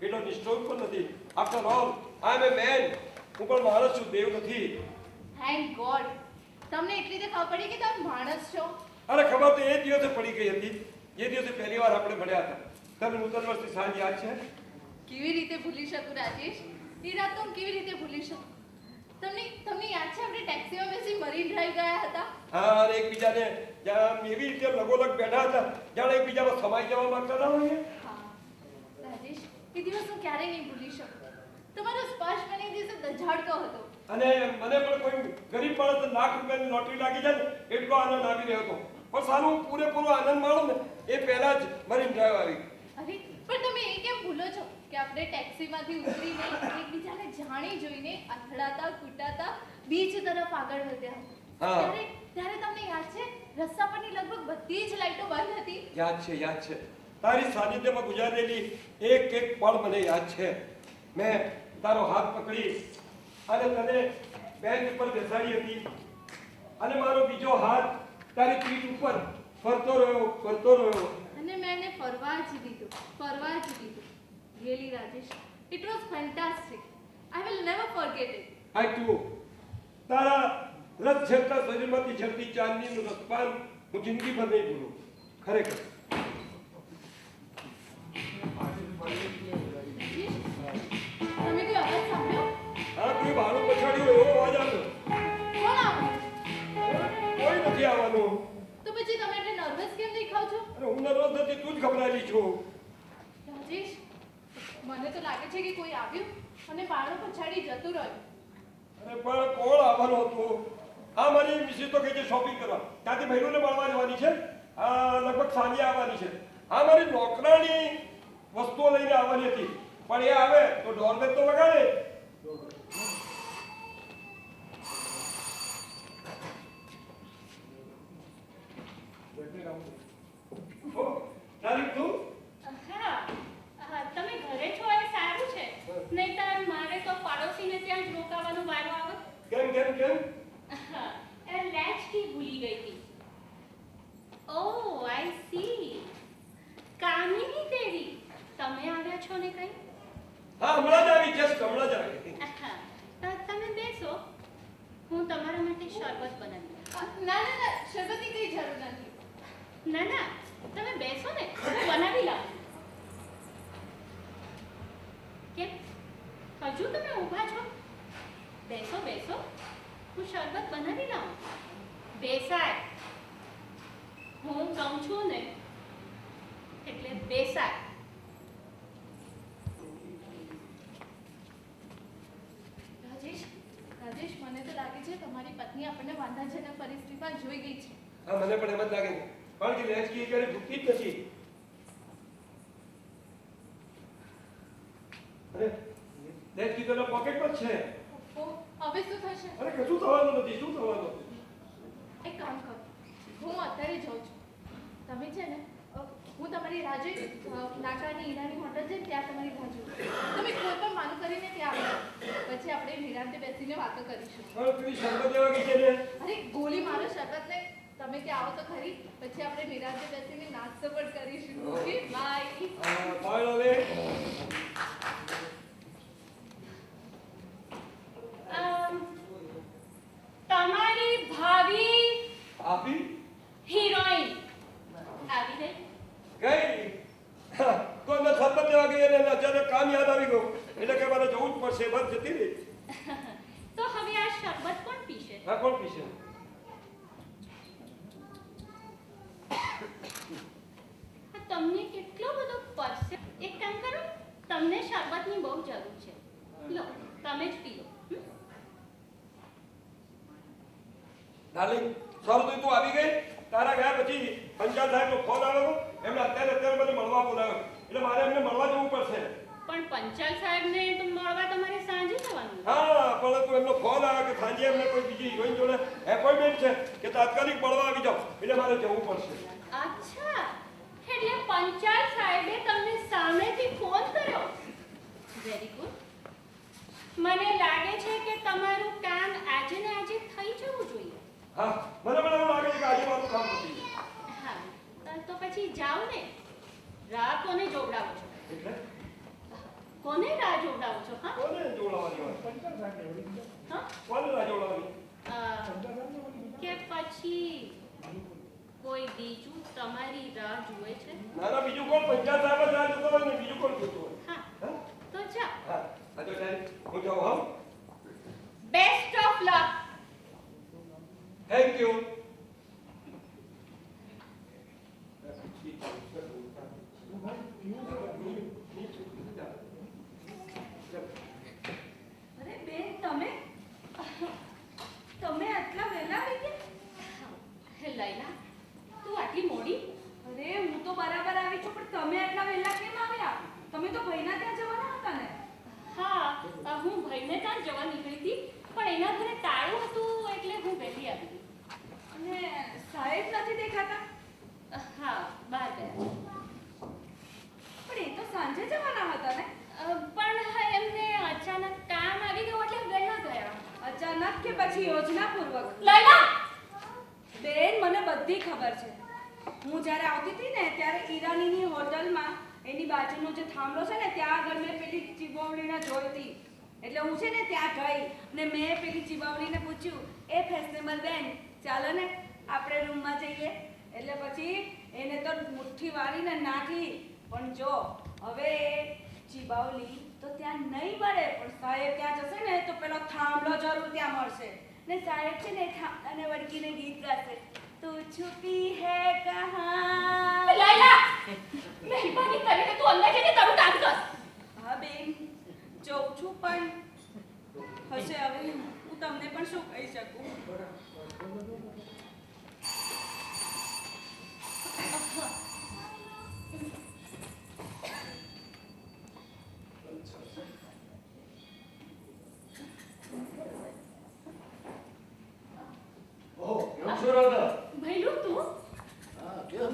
એટલો નિષ્ઠોર પણ નથી. After all I am a man. હું પણ માણસ છું, દેવ નથી. થેન્ક ગોડ તમને એટલી રીતે ખબર પડી કે તમે માણસ છો. અરે ખબર તો એ દિવસે પડી ગઈ હતી જે દિવસે પહેલી વાર આપણે મળ્યા હતા. તમને નૂતન વર્ષની સાંજ યાદ છે? કેવી રીતે ભૂલી શકું રાજેશ? એ રાત તો હું કેવી રીતે ભૂલી શકું? તમને યાદ છે આપણે ટેક્સીમાં બેસી મરીન ડ્રાઈવ ગયા હતા? હા, અને એકબીજાને જ્યાં એવી રીતે લગોલગ બેઠા હતા જાણે એકબીજામાં સમાઈ જવા માંગતા ના હોઈએ. હા રાજેશ, એ દિવસ હું ક્યારેય નહીં ભૂલી શકું. તમારો સ્પર્શ મને એ દિવસે દઝાડતો હતો. અને મને પણ કોઈ ગરીબ માણસ ₹1,00,000ની લોટરી લાગી જાય ને એટલો આનંદ આવી રહ્યો હતો. પણ સારું પૂરેપૂરો આનંદ માણો ને એ પહેલા જ મરીન ડ્રાઈવ આવી. અરે પણ તમે એ કેમ ભૂલો છો કે આપણે ટેક્સીમાંથી ઉતરીને એકબીજાને જાણી જોઈને અથડાતા કૂટાતા બીચ તરફ આગળ વધ્યા. હા. ત્યારે તમને યાદ છે રસ્તા પરની લગભગ બધી જ લાઈટો બંધ હતી? યાદ છે, યાદ છે. તારી સાનિધ્યમાં ગુજારેલી એક એક પળ મને યાદ છે. મેં તારો હાથ પકડી અને તને બેન્ચ ઉપર બેસાડી હતી અને મારો બીજો હાથ તારી પીઠ ઉપર ફરતો રહ્યો. અને મેં એને ફરવા જ દીધું. Really Rajesh, it was fantastic. I will never forget it. I too. તારા રથ ઝરતા શરીરમાંથી ઝરતી ચાંદનીનું રસપાન હું જિંદગીભર નહીં ભૂલું. ખરેખર. તમે કોઈ અવાજ સાંભળ્યો? હા, કોઈ બહાનું પછાડ્યું એવો અવાજ આવ્યો. કોણ આવ્યું? કોઈ નથી આવવાનું. તો પછી તમે એટલે નર્વસ કેમ દેખાવ છો? અરે હું નર્વસ નથી, તું જ ગભરાયેલી છું. રાજેશ, મને તો લાગે છે કે કોઈ આવ્યું અને બારણું પછાડી જતું રહ્યું. અરે પણ કોણ આવવાનું હતું? આ મારી મિસિસ તો કહે છે શોપિંગ કરવા. ત્યાંથી બહેનોને મળવા જવાની છે. લગભગ સાંજે આવવાની છે. આ મારી નોકરાણી વસ્તુઓ લઈને આવવાની હતી પણ એ આવે તો ડોરબેલ તો વગાડે. હા, તમે ઘરે છો એ સારું છે. નહીંતર મારે તો પાડોશીને ત્યાં જ રોકાવાનો વારો આવે. કેમ? એ લેચ કી ભૂલી ગઈ હતી. ઓહ, આઈ સી. કામિની દેવી, તમે આવ્યા છો ને કઈ? હા, હમણાં જ આવી. હમણાં જ આવી. તમે બેસો, હું તમારા માટે શરબત બનાવી. ના, શરબતની કઈ જરૂર નથી. ના, તમે બેસો ને, હું બનાવી લાવું. કેમ હજુ તમે ઊભા છો? બેસો, હું શરબત બનાવી લાવું. બેસાય. હું કહું છું ને એટલે બેસાય. રાજેશ, મને તો લાગે છે તમારી પત્ની આપણને વાંધાજનક પરિસ્થિતિમાં જોઈ ગઈ છે. હા, મને પણ એમ જ લાગે છે. કારણ કે લેચકી ક્યારે ભૂખી જ નથી. અરે લેચકી તો પોકેટ પર છે. હવે શું થશે? અરે કશું થવાનું નથી. શું થવાનું? એક કામ કરો, હું અત્યારે જાઉં છું. તમે છે ને હું તમારી રાહ જોઈ નાકાની હીરાની હોટલ છે ત્યાં તમારી રાહ જોઉં. તમે કોઈ પણ માનું કરીને ત્યાં આવો. પછી આપણે નિરાંતે બેસીને વાતો કરીશું. પણ પેલી શરબત લેવા ગઈ છે ને? અરે ગોળી મારો શરબતને તમે ત્યાં આવો તો ખરી. પછી આપણે નિરાંતે બેસીને નાસ્તો પણ કરીશું. Okay, by. બાય હવે. તમારી ભાવિ આપી હિરોઈન આવી ગઈ. કોઈને શરબત લેવા ગઈ અને અચાનક કામ યાદ આવી ગયું એટલે કે મારે જવું જ પડશે. બસ જતી રહી. તો હવે આ શરબત કોણ પીશે? હા, કોણ પીશે? તમને કેટલો બધો પડશે. એક કામ કરો, તમને શરબતની બહુ જરૂર છે. લો, તમે જ પી લો. ડાર્લિંગ, સારું તો તું આવી ગઈ. તારા ગયા પછી પંચાલ સાહેબનો ફોન આવ્યો. એમને અત્યારે મને મળવા બોલાવ્યો એટલે મારે એમને મળવા જવું પડશે. પણ પંચાલ સાહેબને તો મળવા તમારે સાંજે જવાનું. હા, પરંતુ એમનો ફોન આવ્યો કે સાંજે એમને કોઈ બીજી હિરોઈન જોડે એપોઇન્ટમેન્ટ છે કે તાત્કાલિક મળવા આવી જાઓ એટલે મારે જવું પડશે. અચ્છા, એટલે પંચાલ સાહેબે તમને સામેથી ફોન કર્યો. Very good. મને લાગે છે કે તમારું કામ આજે ને આજે થઈ જવું જોઈએ. હા, મને પણ એવું લાગે છે કે આજે મારું કામ પતી ગયું. હા, તો પછી જાઓ ને. રાહ કોને જોવડાવો છો? એટલે કોને રાહ જોવડાવો છો હા કોને જોડાવાની વાત? હા કોને રાહ જોડાવાની? કે પછી કોઈ બીજું તમારી રાહ જુએ છે ના ના, બીજું કોણ? પંચાયત સાહેબ જ રાહ જોતો હોય ને, બીજું કોણ જોતું હોય? હા હા? તો જા હા, આ તો સાહેબ, હું જાઉં હા? Best of luck thank you. અરે બેન, તમે આટલા વહેલા આવી ગયા? લૈલા તું આટલી મોડી અરે હું તો બરાબર આવી છું, પણ તમે આટલા વહેલા કેમ આવ્યા? તમે તો ભાઈના ત્યાં જવાના હતા ને? હા હું ભાઈને ત્યાં જવા નીકળી હતી પણ એના ઘરે તાળું હતું એટલે હું વહેલી આવી ગઈ અને સાહેબ નથી દેખાતા? હા બહાર ગયા પણ એ તો સાંજે જવાના હતા ને? પણ હા, એમને અચાનક કામ આવી ગયું એટલે વહેલા ગયા અચાનક કે પછી યોજનાપૂર્વક? લૈલા બેન, મને બધી ખબર છે. હું જ્યારે આવતી હતી ને ત્યારે ઈરાનીની હોટલમાં એની બાજુનો જે થાંભલો છે ને ત્યાં આગળ મેં પેલી ચીબવડીને જોઈ હતી. એટલે હું છે ને ત્યાં ગઈ ને મેં પેલી ચીબવડીને પૂછ્યું, એ ફેશનેબલ બેન, ચાલો ને આપણે રૂમમાં જઈએ. એટલે પછી એને તો મુઠ્ઠી વાળીને નાખી. પણ જો હવે ચીબાવલી તો ત્યાં નહીં મળે, પણ સાહેબ ત્યાં જશે ને તો પેલો થાંભલો જરૂર ત્યાં મળશે. ને સાહેબ છે ને થાંભલાને વળગીને ગીત ગાશે, તું છુપી હે કહા. લૈલા મહેરબાની કરીને તું અંદર જઈને તારું કામ કર હા બેન, જોઉં છું, પણ હશે હવે હું તમને પણ શું કહી શકું. ઓહ, કેમ છો રાધા? ભઈલું તું હા, કેમ?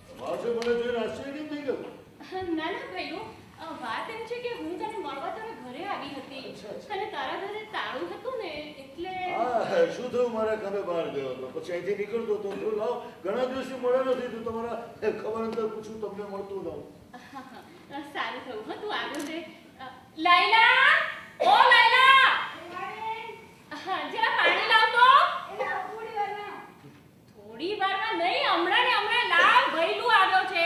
તમારે મને જોઈને આશ્ચર્ય કેમ થઈ ગયું? ના ના ભઈલું વાત એમ છે કે હું તને મળવા તારા ઘરે આવી હતી અને તારા ઘરે તાળું હતું ને એટલે હા, શું થયું? મારા કામે બહાર ગયો હતો, પછી અહીંથી નીકળતો હતો તો લાવ ઘણા દિવસથી મળ્યો નથી તો તમારા ખબર અંતર પૂછું, તમને મળતું ન. સારું થયું હા તું આવ્યો છે લૈલા ઓ લૈલા હા જરા પાણી લાવ તો થોડી વારમાં નહીં હમણાં ને હમણાં લાવ ભઈલું આવ્યો છે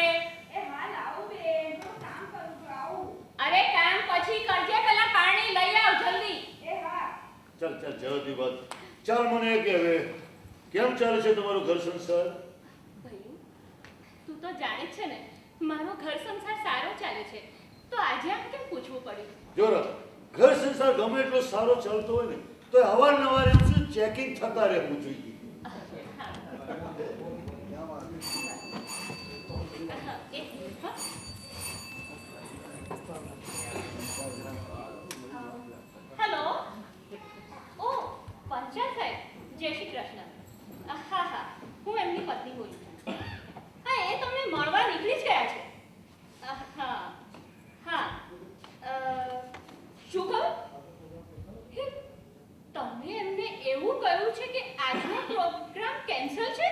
અરે કામ પછી કરજે પહેલા પાણી લઈ આવ જલ્દી ચાલ ચાલ, જવાથી વાત. ચાલ મને એ કે હવે કેમ ચાલે છે તમારો ઘર સંસાર? ભઈલું તું તો જાણે જ છે ને મારો ઘર સંસાર સારો ચાલે છે તો આજે આમ કેમ પૂછવું પડ્યું જો રાધા, ઘર સંસાર ગમે એટલો સારો ચાલતો હોય ને તો અવારનવાર એમ શું ચેકિંગ થતા રહેવું જોઈએ. એક મિનિટ હા હેલો ઓ પંચાયત સાહેબ જય શ્રી કૃષ્ણ હા હા હું એમની પત્ની બોલું છું હા એ તમને મળવા નીકળી જ ગયા છે હા હા શું કહું હે, તમે એમને એવું કહ્યું છે કે આજનો પ્રોગ્રામ કેન્સલ છે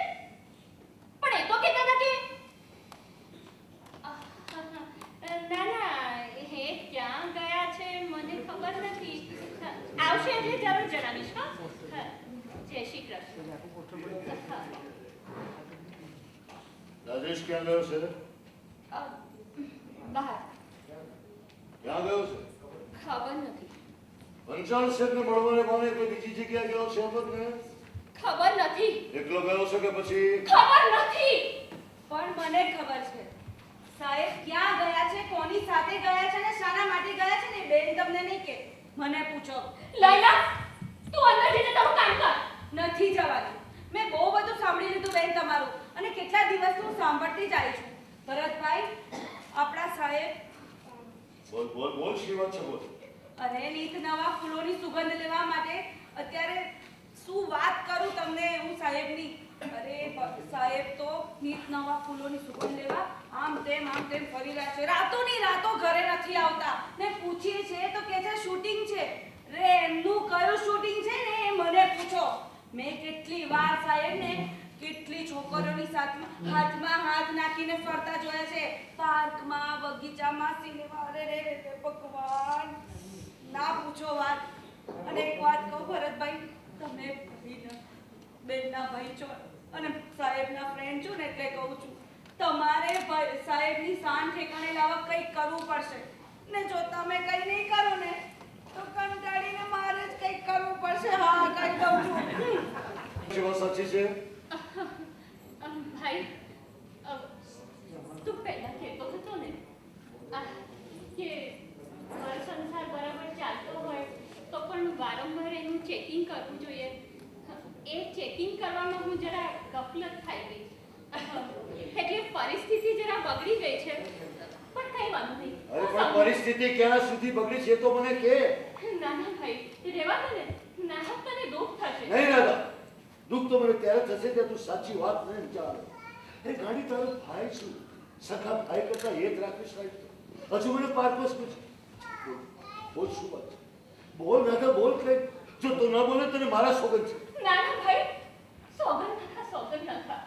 પણ એ તો કહેતા હતા કે ના ના એ ક્યાં ગયા છે મને ખબર નથી આવશે એટલે જરૂર જણાવીશ હા જય શ્રી કૃષ્ણ હા રાજેશ ક્યાં ગયો છે? બહાર ક્યાં ગયો છે? ખબર નથી પંચાલ શેઠને મળવાને બહાને કોઈ બીજી જગ્યાએ ગયો છે? એમ જ ને? ખબર નથી એકલો ગયો છે કે પછી? ખબર નથી પણ મને ખબર છે સાહેબ ક્યાં ગયા છે, કોની સાથે ગયા છે ને શાના માટે ગયા છે ને બેન તમને નહીં કે, મને પૂછો. લૈલા તું અંદર જઈને તારું કામ કર નથી જવાની. મેં બહુ બધું સાંભળી લીધું બેન તમારું, અને કેટલા દિવસથી હું સાંભળતી જ આવી છું. ભરતભાઈ, આપણા સાહેબ બોલ બોલ બોલ, શી વાત છે બોલ. અને નીત નવા ફૂલોની સુગંધ લેવા માટે અત્યારે શું વાત કરું તમને હું સાહેબની. અરે સાહેબ તો નીત નવા ફૂલોની સુગંધ લેવા આમ તેમ ફરી રહ્યા છે. રાતોની રાતો ઘરે નથી આવતા ને પૂછીએ છે તો કે છે શૂટિંગ છે. રે એમનું કયું શૂટિંગ છે ને એ મને પૂછો. મેં કેટલી વાર સાહેબને કેટલી છોકરીઓની હાથમાં હાથ નાખીને ફરતા જોયા છે, પાર્કમાં, બગીચામાં, સિનેમા. અરે રે ભગવાન, ના પૂછો વાત. અને એક વાત કહું ભરતભાઈ, તમે બેનના ભાઈ છો અને સાહેબના ફ્રેન્ડ છો ને એટલે કહું છું, તમારે સાહેબની શાન ઠેકાણે લાવવા કંઈક કરવું પડશે. ને જો તમે કંઈ નહીં કરો ને તો કંટાળીને મારે જ કંઈક કરવું પડશે. હા, કહી દઉં છું. શું વાત સાચી છે? ભાઈ, તું પહેલા કહેતો હતો ને કે મારો સંસાર બરાબર ચાલતો હોય તો પણ વારંવાર એનું ચેકિંગ કરવું જોઈએ. એ ચેકિંગ કરવામાં હું જરા ગફલત થઈ ગઈ, એટલે પરિસ્થિતિ જરા બગડી ગઈ છે. પણ કઈ વાંધો નહીં. અરે પણ પરિસ્થિતિ ક્યાં સુધી બગડી છે તો મને કહે. ના ના ભાઈ, રહેવા દે ને. ના, તને દુઃખ થશે. નહીં રાધા, દુઃખ તો મને ત્યારે થશે કે તું સાચી વાત નહીં ચાલે. એ ગાડી તારો ભાઈ છું, સખા ભાઈ કરતા એ જ રાખીશ. હજુ મને પારપોસ પૂછ. બોલ શું વાત છે? બોલ રાધા, બોલ કઈ. જો તું ન બોલે તને મારા સોગંદ છે. ના ના ભાઈ, સોગંદ નખા, સોગંદ નખા.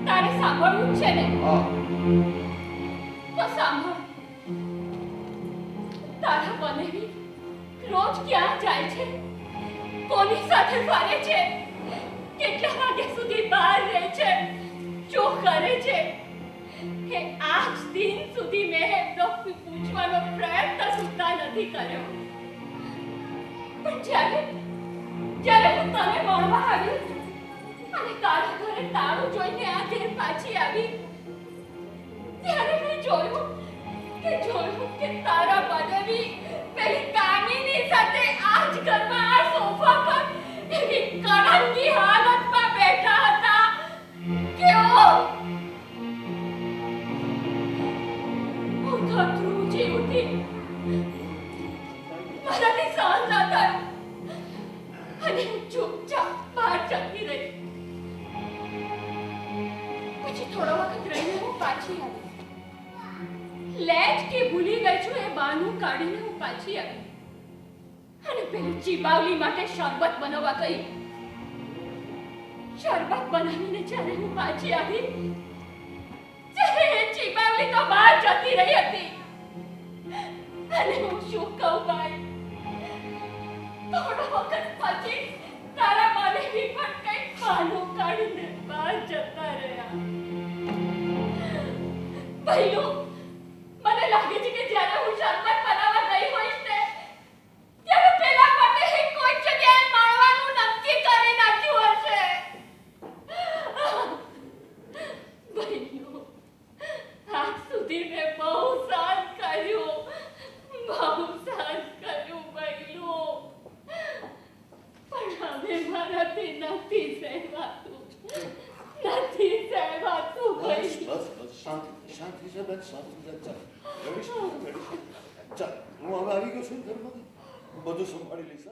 તારે સાંભળવું જ છે ને? હા. તો સાંભળ. તારા બનેવી રોજ ક્યાં જાય છે, કોની સાથે ફરે છે, કેટલા વાગ્યા સુધી બહાર રહે છે, શું કરે છે, કે આજ દિન સુધી મેં એમનો પૂછવાનો પ્રયત્ન સુદ્ધા નથી કર્યો. પણ જ્યારે હું તને મળવા આવી અને તારા ઘરે તાળું જોઈને આ ઘેર પાછી આવી, ત્યારે મેં જોયું કે તારા બનેવી પેલી કામિની સાથે આ જ ઘરમાં આ સોફા પર એવી કળંકી હાલતમાં બેઠા હતા કે હું તો ધ્રુજી ઉઠી. મારાથી સહન ન થયું અને હું ચૂપચાપ બહાર જતી રહી. પછી થોડો વખત રહીને હું પાછી આવી. લેજ કે ભૂલી ગઈ છું એ બહાનું કાઢીને હું પાછી આવી અને પેલી ચીબાવલી માટે શરબત બનાવવા ગઈ. શરબત બનાવીને જ્યારે હું પાછી આવી ત્યારે એ ચીબાવલી તો બહાર જતી રહી હતી. અને હું શું કહું ભાઈ, થોડો વખત પછી તારા બનેવી પણ કંઈક બહાનું કાઢીને બહાર જતા રહ્યા. પહેલું મને લાગે છે કે જ્યારે હું શરબત બનાવવા ગઈ હોઈશ ને ત્યારે પેલા માટે કોઈ જગ્યાએ મળવાનું નક્કી કરી નાખ્યું હશે. બહેનો, આજ સુધી મેં બહુ સહન કર્યું, બહેનો, પણ હવે મારાથી નથી સહેવાતું, નથી સહેવાતું બસ બહેનો. બસ બસ, શાંતિ શાંતિ છે બેન, શાંતિ છે. ચાલ રડીશ. ચાલ હું હવે આવી ગયો છું ઘરમાં, બધું સંભાળી લઈશ.